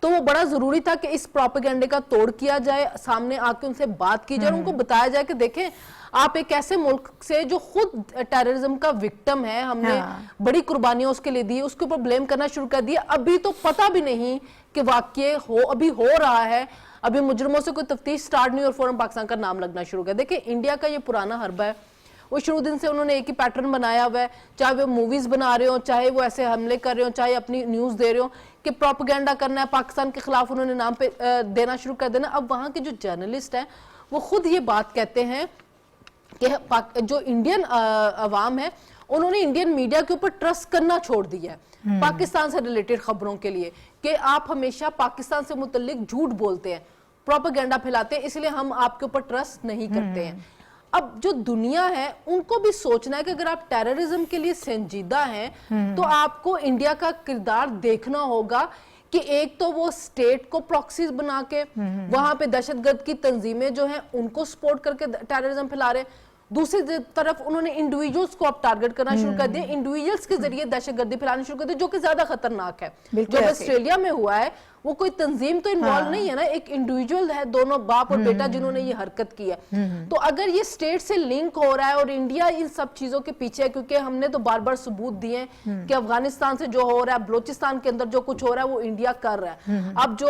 وہ بڑا ضروری تھا کہ اس پروپیگنڈے کا توڑ کیا جائے, سامنے آ کے ان سے بات کی جائے اور ان کو بتایا جائے کہ دیکھیں آپ ایک ایسے ملک سے جو خود ٹیررزم کا وکٹم ہے, ہم نے بڑی قربانیاں اس کے لیے دی, اس کے اوپر بلیم کرنا شروع کر دیا. ابھی تو پتہ بھی نہیں کہ واقعے ابھی ہو رہا ہے, ابھی مجرموں سے کوئی تفتیش سٹارٹ نہیں اور فوراً پاکستان کا نام لگنا شروع کر. دیکھیں انڈیا کا یہ پرانا حربہ ہے, وہ شروع دن سے انہوں نے ایک ہی پیٹرن بنایا ہوا ہے, چاہے وہ موویز بنا رہے ہوں, چاہے وہ ایسے حملے کر رہے ہوں, چاہے اپنی نیوز دے رہے ہوں کہ پروپیگنڈا کرنا ہے پاکستان کے خلاف, انہوں نے نام پہ دینا شروع کر دینا. اب وہاں کے جو جرنلسٹ ہیں وہ خود یہ بات کہتے ہیں کہ جو انڈین عوام ہے انہوں نے انڈین میڈیا کے اوپر ٹرسٹ کرنا چھوڑ دیا ہے پاکستان سے ریلیٹڈ خبروں کے لیے, کہ آپ ہمیشہ پاکستان سے متعلق جھوٹ بولتے ہیں, پروپیگنڈا پھیلاتے ہیں, اس لیے ہم آپ کے اوپر ٹرسٹ نہیں کرتے ہیں. اب جو دنیا ہے ان کو بھی سوچنا ہے کہ اگر آپ ٹیررزم کے لیے سنجیدہ ہیں تو آپ کو انڈیا کا کردار دیکھنا ہوگا کہ ایک تو وہ سٹیٹ کو پراکسیز بنا کے وہاں پہ دہشت گرد کی تنظیمیں جو ہیں ان کو سپورٹ کر کے ٹیررزم پھیلا رہے ہیں, دوسری طرف انہوں نے انڈیویجلز کو اب ٹارگٹ کرنا شروع کر دیا, انڈیویجلز کے ذریعے دہشت گردی پھیلانا شروع کر دیا, جو کہ زیادہ خطرناک ہے. جو آسٹریلیا میں ہوا ہے وہ کوئی تنظیم تو انوالو نہیں ہے نا, ایک انڈیویجل ہے, دونوں باپ اور بیٹا جنہوں نے یہ حرکت کی ہے. تو اگر یہ سٹیٹ سے لنک ہو رہا ہے اور انڈیا ان سب چیزوں کے پیچھے ہے, کیونکہ ہم نے تو بار بار ثبوت دیے ہیں کہ افغانستان سے جو ہو رہا ہے, بلوچستان کے اندر جو کچھ ہو رہا ہے وہ انڈیا کر رہا ہے. اب جو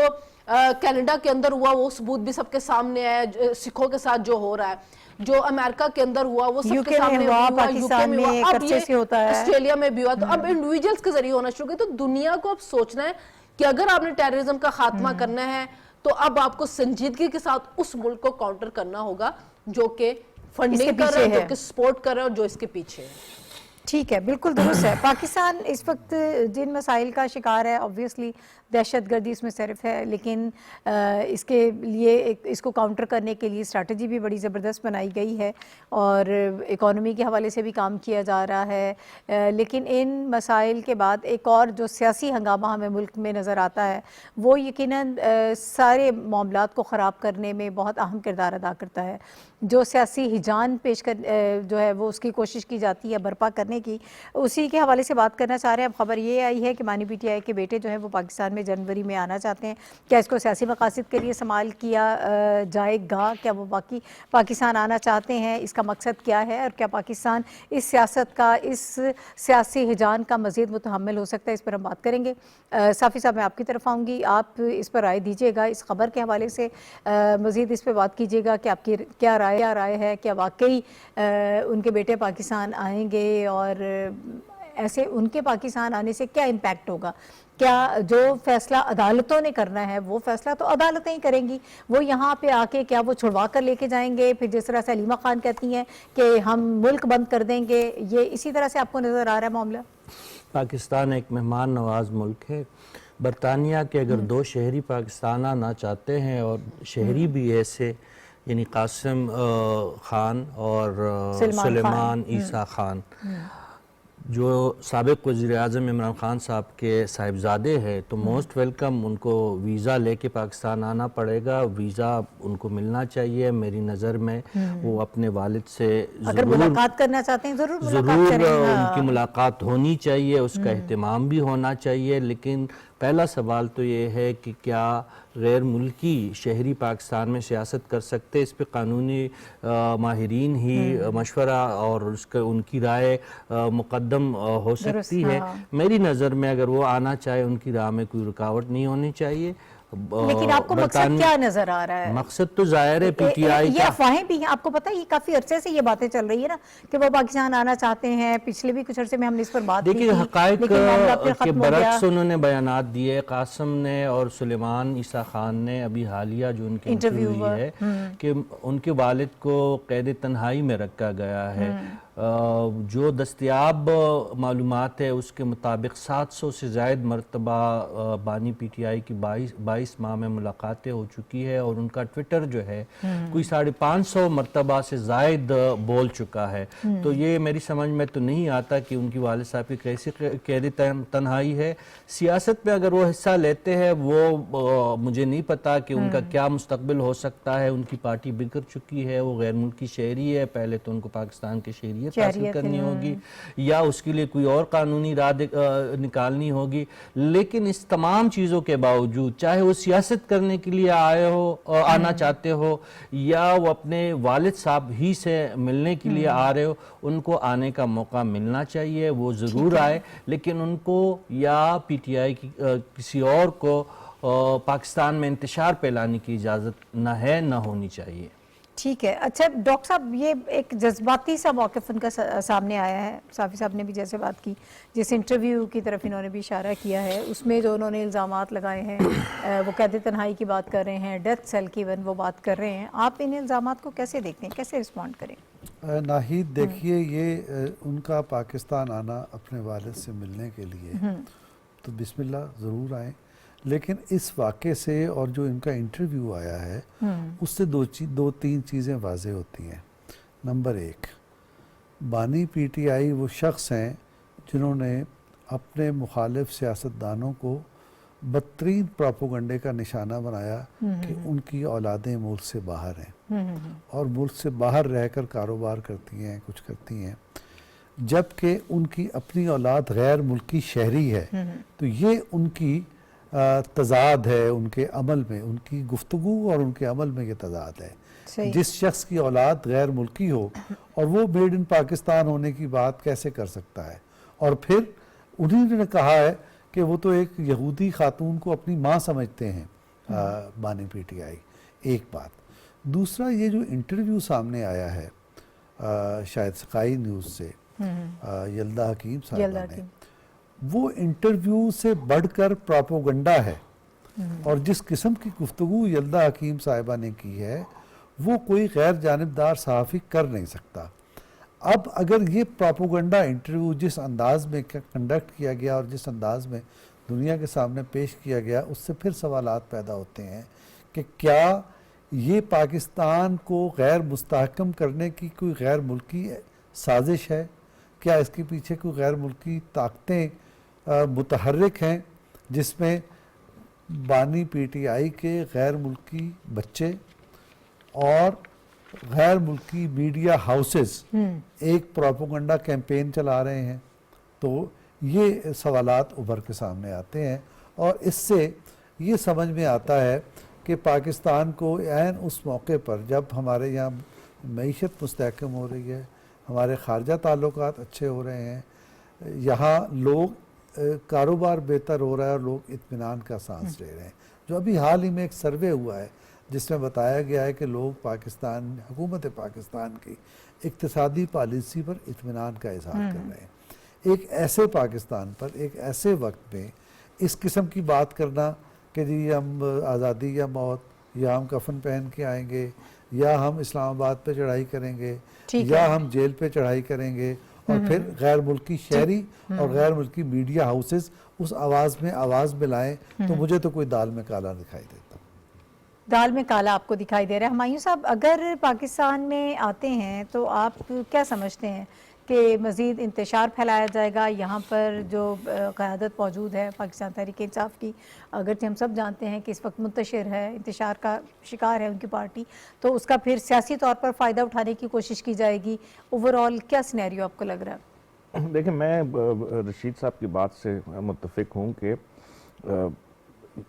کینیڈا کے اندر ہوا وہ ثبوت بھی سب کے سامنے آیا, سکھوں کے ساتھ جو ہو رہا ہے, جو امریکہ کے اندر ہوا وہ سب کے سامنے ہوا, پاکستان میں اب یہ آسٹریلیا میں بھی ہوا. تو اب انڈیویجلز کے ذریعے ہونا شروع کیا. تو دنیا کو اب سوچنا ہے کہ اگر آپ نے ٹیررزم کا خاتمہ کرنا ہے تو اب آپ کو سنجیدگی کے ساتھ اس ملک کو کاؤنٹر کرنا ہوگا جو کہ فنڈنگ کر رہا ہے, جو کہ سپورٹ کر رہا ہے اور جو اس کے پیچھے ہے. ٹھیک ہے, بالکل درست ہے. پاکستان اس وقت جن مسائل کا شکار ہے, آبویسلی دہشت گردی اس میں صرف ہے, لیکن اس کے لیے اس کو کاؤنٹر کرنے کے لیے اسٹریٹجی بھی بڑی زبردست بنائی گئی ہے اور اکانومی کے حوالے سے بھی کام کیا جا رہا ہے. لیکن ان مسائل کے بعد ایک اور جو سیاسی ہنگامہ ہمیں ملک میں نظر آتا ہے وہ یقیناً سارے معاملات کو خراب کرنے میں بہت اہم کردار ادا کرتا ہے. جو سیاسی ہجان پیش کر جو ہے وہ اس کی کوشش کی جاتی ہے برپا کرنے کی, اسی کے حوالے سے بات کرنا چاہ رہے ہیں. اب خبر یہ آئی ہے کہ مانی پی ٹی آئی کے بیٹے جو ہیں وہ پاکستان میں جنوری میں آنا چاہتے ہیں. کیا اس کو سیاسی مقاصد کے لیے استعمال کیا جائے گا؟ کیا وہ باقی پاکستان آنا چاہتے ہیں؟ اس کا مقصد کیا ہے اور کیا پاکستان اس سیاست کا, اس سیاسی ہجان کا مزید متحمل ہو سکتا ہے؟ اس پر ہم بات کریں گے. صافی صاحب میں آپ کی طرف آؤں گی, آپ اس پر رائے دیجیے گا, اس خبر کے حوالے سے مزید اس پہ بات کیجیے گا کہ آپ کی کیا رائے ہے, کیا واقعی ان کے بیٹے پاکستان آئیں گے اور ایسے ان کے پاکستان آنے سے کیا امپیکٹ ہوگا؟ کیا جو فیصلہ عدالتوں نے کرنا ہے وہ فیصلہ تو عدالتیں ہی کریں گی, وہ یہاں پہ آ کے کیا وہ چھڑوا کر لے کے جائیں گے؟ پھر جس طرح سے علیمہ خان کہتی ہیں کہ ہم ملک بند کر دیں گے, یہ اسی طرح سے آپ کو نظر آ رہا ہے معاملہ؟ پاکستان ایک مہمان نواز ملک ہے. برطانیہ کے اگر 2 شہری پاکستان آنا چاہتے ہیں اور شہری بھی ایسے, یعنی قاسم خان اور سلیمان عیسیٰ خان جو سابق وزیر اعظم عمران خان صاحب کے صاحبزادے ہیں, تو موسٹ ویلکم, ان کو ویزا لے کے پاکستان آنا پڑے گا. ویزا ان کو ملنا چاہیے میری نظر میں. وہ اپنے والد سے اگر ملاقات کرنا چاہتے ہیں ضرور ان کی ملاقات ہونی چاہیے, اس کا اہتمام بھی ہونا چاہیے. لیکن پہلا سوال تو یہ ہے کہ کیا غیر ملکی شہری پاکستان میں سیاست کر سکتے. اس پہ قانونی ماہرین ہی مشورہ اور ان کی رائے مقدم ہو سکتی ہے. میری نظر میں اگر وہ آنا چاہے ان کی راہ میں کوئی رکاوٹ نہیں ہونی چاہیے. لیکن آپ کو مقصد کیا نظر آ رہا ہے؟ مقصد تو ظاہر ہے پی ٹی آئی یہ افواہیں بھی ہیں، آپ کو پتہ ہے یہ کافی عرصے سے یہ باتیں چل رہی ہے نا کہ وہ پاکستان آنا چاہتے ہیں. پچھلے بھی کچھ عرصے میں ہم نے اس پر بات کی تھی، دیکھیں حقائق لیکن معاملہ پھر کے ختم ہو گیا. برعکس انہوں نے بیانات دیے. قاسم نے اور سلیمان عیسیٰ خان نے ابھی حالیہ جو ان کی انٹرویو ہوئی ہے کہ ان کے والد کو قید تنہائی میں رکھا گیا ہے. جو دستیاب معلومات ہے اس کے مطابق 700 سے زائد مرتبہ بانی پی ٹی آئی کی 22 ماہ میں ملاقاتیں ہو چکی ہے اور ان کا ٹویٹر جو ہے کوئی 550 مرتبہ سے زائد بول چکا ہے. تو یہ میری سمجھ میں تو نہیں آتا کہ ان کی والد صاحب کی کیسی قید تنہائی ہے. سیاست میں اگر وہ حصہ لیتے ہیں وہ مجھے نہیں پتا کہ ان کا کیا مستقبل ہو سکتا ہے. ان کی پارٹی بگڑ چکی ہے, وہ غیر ملکی شہری ہے, پہلے تو ان کو پاکستان کی شہریت حاصل کرنی ہوگی یا اس کے لیے کوئی اور قانونی راہ نکالنی ہوگی. لیکن اس تمام چیزوں کے باوجود چاہے وہ سیاست کرنے کے لیے آنا چاہتے ہو یا وہ اپنے والد صاحب ہی سے ملنے کے لیے آ رہے ہو, ان کو آنے کا موقع ملنا چاہیے. وہ ضرور آئے, لیکن ان کو یا پی ٹی آئی کی کسی اور کو پاکستان میں انتشار پھیلانے کی اجازت نہ ہے, نہ ہونی چاہیے. ٹھیک ہے. اچھا ڈاکٹر صاحب, یہ ایک جذباتی سا موقف ان کا سامنے آیا ہے. صافی صاحب نے بھی جیسے بات کی, جس انٹرویو کی طرف انہوں نے بھی اشارہ کیا ہے, اس میں جو انہوں نے الزامات لگائے ہیں وہ قید تنہائی کی بات کر رہے ہیں, ڈیتھ سیل کی وہ بات کر رہے ہیں. آپ ان الزامات کو کیسے دیکھتے ہیں, کیسے رسپونڈ کریں؟ ناہید دیکھیے, یہ ان کا پاکستان آنا اپنے والد سے ملنے کے لیے تو بسم اللہ ضرور آئیں, لیکن اس واقعے سے اور جو ان کا انٹرویو آیا ہے اس سے دو تین چیزیں واضح ہوتی ہیں. نمبر ایک, بانی پی ٹی آئی وہ شخص ہیں جنہوں نے اپنے مخالف سیاستدانوں کو بدترین پروپیگنڈے کا نشانہ بنایا کہ ان کی اولادیں ملک سے باہر ہیں اور ملک سے باہر رہ کر کاروبار کرتی ہیں, کچھ کرتی ہیں, جبکہ ان کی اپنی اولاد غیر ملکی شہری ہے. تو یہ ان کی تضاد ہے ان کے عمل میں, ان کی گفتگو اور ان کے عمل میں یہ تضاد ہے. جس شخص کی اولاد غیر ملکی ہو اور وہ میڈ ان پاکستان ہونے کی بات کیسے کر سکتا ہے؟ اور پھر انہوں نے کہا ہے کہ وہ تو ایک یہودی خاتون کو اپنی ماں سمجھتے ہیں بانی پی ٹی آئی. ایک بات. دوسرا, یہ جو انٹرویو سامنے آیا ہے شاید سکائی نیوز سے یلدا حکیم صاحبہ نے, وہ انٹرویو سے بڑھ کر پروپیگنڈا ہے. اور جس قسم کی گفتگو یلدا حکیم صاحبہ نے کی ہے وہ کوئی غیر جانبدار صحافی کر نہیں سکتا. اب اگر یہ پروپیگنڈا انٹرویو جس انداز میں کنڈکٹ کیا گیا اور جس انداز میں دنیا کے سامنے پیش کیا گیا, اس سے پھر سوالات پیدا ہوتے ہیں کہ کیا یہ پاکستان کو غیر مستحکم کرنے کی کوئی غیر ملکی سازش ہے؟ کیا اس کے پیچھے کوئی غیر ملکی طاقتیں متحرک ہیں جس میں بانی پی ٹی آئی کے غیر ملکی بچے اور غیر ملکی میڈیا ہاؤسز ایک پروپیگنڈا کیمپین چلا رہے ہیں؟ تو یہ سوالات ابھر کے سامنے آتے ہیں اور اس سے یہ سمجھ میں آتا ہے کہ پاکستان کو عین اس موقع پر جب ہمارے یہاں معیشت مستحکم ہو رہی ہے, ہمارے خارجہ تعلقات اچھے ہو رہے ہیں, یہاں لوگ کاروبار بہتر ہو رہا ہے اور لوگ اطمینان کا سانس لے رہے ہیں. جو ابھی حال ہی میں ایک سروے ہوا ہے جس میں بتایا گیا ہے کہ لوگ پاکستان, حکومت پاکستان کی اقتصادی پالیسی پر اطمینان کا اظہار کر رہے ہیں. ایک ایسے پاکستان پر ایک ایسے وقت میں اس قسم کی بات کرنا کہ جی ہم آزادی یا موت, یا ہم کفن پہن کے آئیں گے, یا ہم اسلام آباد پہ چڑھائی کریں گے, یا ہم جیل پہ چڑھائی کریں گے, اور پھر غیر ملکی شہری اور غیر ملکی میڈیا ہاؤسز اس آواز میں آواز ملائیں, تو مجھے تو کوئی دال میں کالا دکھائی دیتا. دال میں کالا آپ کو دکھائی دے رہا ہے. ہمایوں صاحب, اگر پاکستان میں آتے ہیں تو آپ کیا سمجھتے ہیں کہ مزید انتشار پھیلایا جائے گا؟ یہاں پر جو قیادت موجود ہے پاکستان تحریک انصاف کی, اگرچہ ہم سب جانتے ہیں کہ اس وقت منتشر ہے, انتشار کا شکار ہے ان کی پارٹی, تو اس کا پھر سیاسی طور پر فائدہ اٹھانے کی کوشش کی جائے گی. اوورآل کیا سینیریو آپ کو لگ رہا ہے؟ دیکھیں, میں رشید صاحب کی بات سے متفق ہوں کہ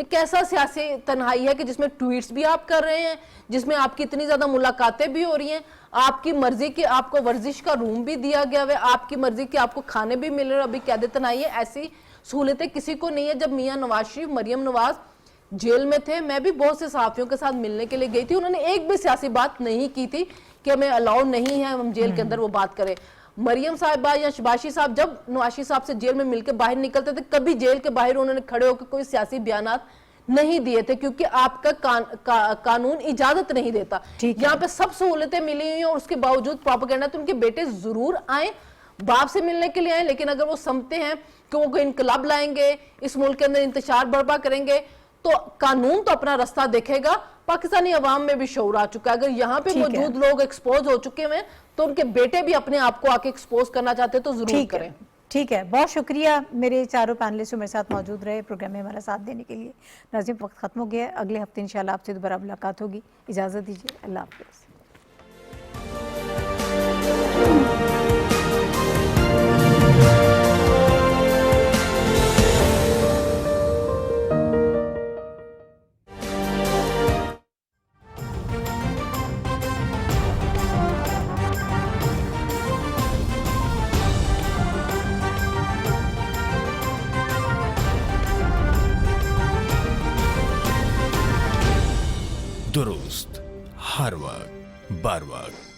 یہ کیسا سیاسی تنہائی ہے کہ جس میں ٹویٹس بھی آپ کر رہے ہیں, جس میں آپ کی اتنی زیادہ ملاقاتیں بھی ہو رہی ہیں, آپ کی مرضی کہ آپ کو ورزش کا روم بھی دیا گیا ہے, آپ کی مرضی کہ آپ کو کھانے بھی مل رہے ہیں, ابھی قید تنہائی ہے. ایسی سہولتیں کسی کو نہیں ہے. جب میاں نواز شریف, مریم نواز جیل میں تھے, میں بھی بہت سے صحافیوں کے ساتھ ملنے کے لیے گئی تھی, انہوں نے ایک بھی سیاسی بات نہیں کی تھی کہ ہمیں الاؤ نہیں ہے ہم جیل کے اندر وہ بات کریں. مریم صاحبہ یا شباشی صاحب جب نواشی صاحب سے جیل میں مل کے باہر نکلتے تھے, کبھی جیل کے باہر انہوں نے کھڑے ہو کے کوئی سیاسی بیانات نہیں دیے تھے, کیونکہ آپ کا قانون اجازت نہیں دیتا. یہاں پہ سب سہولتیں ملی ہوئی ہیں اور اس کے باوجود پروپیگنڈا. تو ان کے بیٹے ضرور آئیں, باپ سے ملنے کے لیے آئیں, لیکن اگر وہ سمجھتے ہیں کہ وہ کوئی انقلاب لائیں گے, اس ملک کے اندر انتشار برپا کریں گے, تو قانون تو اپنا رستہ دیکھے گا. پاکستانی عوام میں بھی شعور آ چکا ہے. اگر یہاں پہ موجود لوگ ایکسپوز ہو چکے ہیں تو ان کے بیٹے بھی اپنے آپ کو آ کے ایکسپوز کرنا چاہتے ہیں تو ضرور کریں. ٹھیک ہے, بہت شکریہ میرے چاروں پینلسٹ میرے ساتھ موجود رہے پروگرام میں ہمارا ساتھ دینے کے لیے. ناظرین, وقت ختم ہو گیا. اگلے ہفتے انشاءاللہ آپ سے دوبارہ ملاقات ہوگی. اجازت دیجیے, اللہ حافظ. درست, ہر وقت بر وقت.